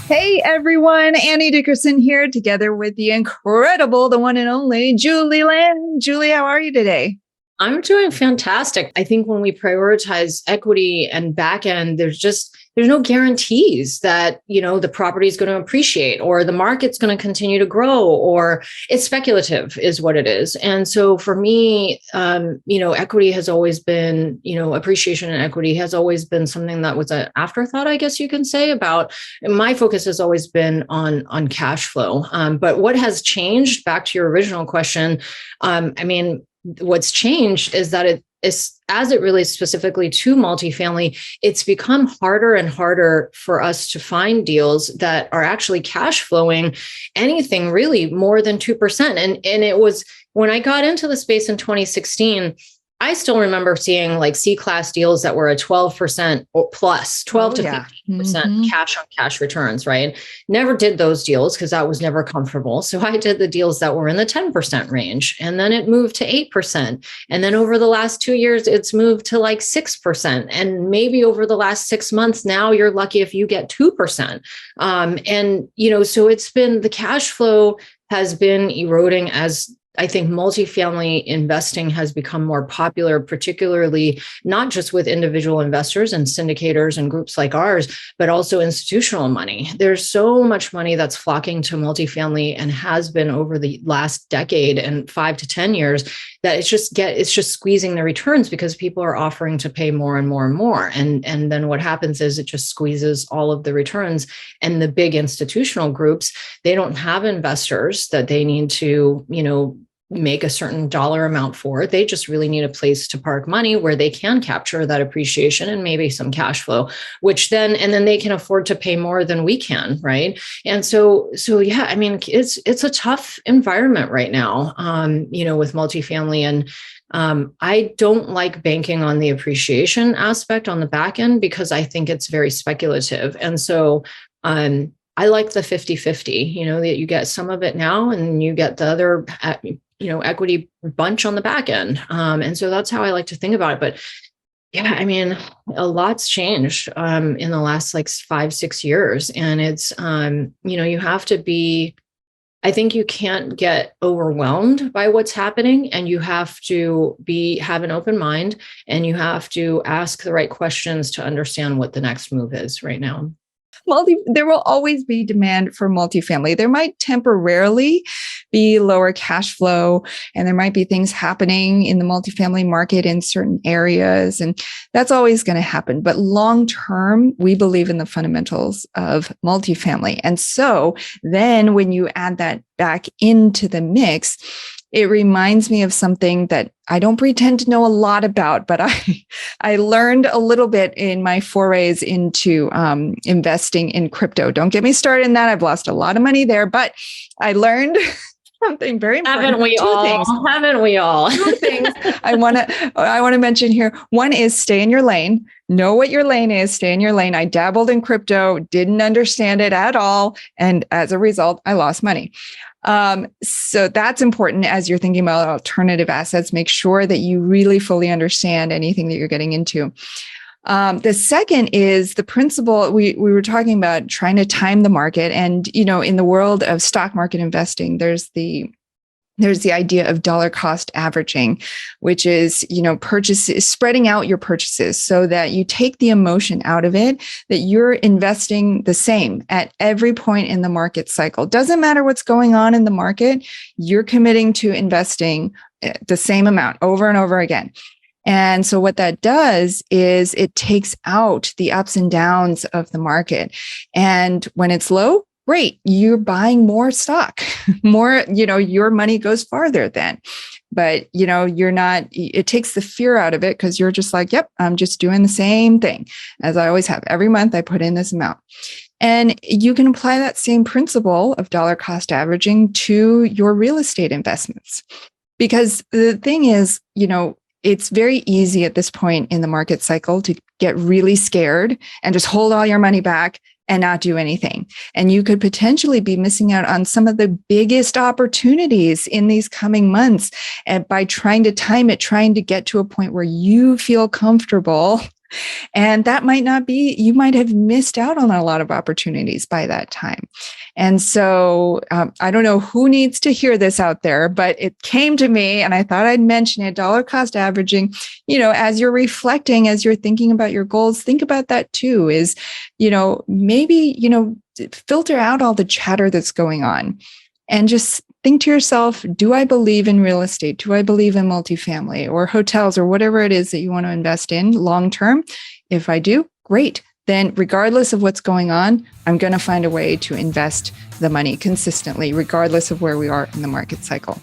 Hey everyone, Annie Dickerson here, together with the incredible, the one and only Julie Lynn. Julie, how are you today? I'm doing fantastic. I think when we prioritize equity and back end, there's no guarantees that, the property is going to appreciate or the market's going to continue to grow, or it's speculative is what it is. And so for me, equity has always been, appreciation and equity has always been something that was an afterthought, I guess you can say. About my focus has always been on cash flow. But what has changed, back to your original question, what's changed is that as it relates specifically to multifamily, it's become harder and harder for us to find deals that are actually cash flowing anything really more than 2%. And it was when I got into the space in 2016, I still remember seeing like C-class deals that were a 12% or plus, 12 to 15% cash on cash returns, right? Never did those deals because that was never comfortable. So I did the deals that were in the 10% range, and then it moved to 8%. And then over the last 2 years, it's moved to like 6%. And maybe over the last 6 months, now you're lucky if you get 2%. So it's been, the cash flow has been eroding as I think multifamily investing has become more popular, particularly not just with individual investors and syndicators and groups like ours, but also institutional money. There's so much money that's flocking to multifamily and has been over the last decade and 5 to 10 years, that it's just squeezing the returns because people are offering to pay more and more and more. And then what happens is it just squeezes all of the returns. And the big institutional groups, they don't have investors that they need to, make a certain dollar amount for. They just really need a place to park money where they can capture that appreciation and maybe some cash flow, and then they can afford to pay more than we can, right? And so yeah, it's a tough environment right now, with multifamily. And I don't like banking on the appreciation aspect on the back end because I think it's very speculative. And so I like the 50-50, that you get some of it now and you get the other, equity bunch on the back end. And so that's how I like to think about it. But yeah, a lot's changed in the last like 5-6 years. And it's, you have to be, I think you can't get overwhelmed by what's happening, and you have to have an open mind, and you have to ask the right questions to understand what the next move is right now. There will always be demand for multifamily. There might temporarily be lower cash flow, and there might be things happening in the multifamily market in certain areas, and that's always going to happen. But long term, we believe in the fundamentals of multifamily. And so then when you add that back into the mix, it reminds me of something that I don't pretend to know a lot about, but I learned a little bit in my forays into investing in crypto. Don't get me started in that. I've lost a lot of money there, but I learned something very important. Haven't we all? Two things I want to mention here. One is stay in your lane. Know what your lane is. Stay in your lane. I dabbled in crypto, didn't understand it at all, and as a result, I lost money. So that's important as you're thinking about alternative assets. Make sure that you really fully understand anything that you're getting into. The second is the principle we were talking about, trying to time the market. And, in the world of stock market investing, there's the idea of dollar cost averaging, which is, spreading out your purchases so that you take the emotion out of it, that you're investing the same at every point in the market cycle. Doesn't matter what's going on in the market, you're committing to investing the same amount over and over again. And so what that does is it takes out the ups and downs of the market. And when it's low, great, you're buying more stock, your money goes farther then. But, you're not, it takes the fear out of it because you're just like, yep, I'm just doing the same thing as I always have. Every month I put in this amount. And you can apply that same principle of dollar cost averaging to your real estate investments. Because the thing is, it's very easy at this point in the market cycle to get really scared and just hold all your money back and not do anything. And you could potentially be missing out on some of the biggest opportunities in these coming months. And by trying to time it, trying to get to a point where you feel comfortable And that might not be, you might have missed out on a lot of opportunities by that time. And so I don't know who needs to hear this out there, but it came to me and I thought I'd mention it. Dollar cost averaging, as you're reflecting, as you're thinking about your goals, think about that too, is, maybe, filter out all the chatter that's going on and just think to yourself, do I believe in real estate? Do I believe in multifamily or hotels or whatever it is that you want to invest in long term? If I do, great. Then regardless of what's going on, I'm going to find a way to invest the money consistently, regardless of where we are in the market cycle.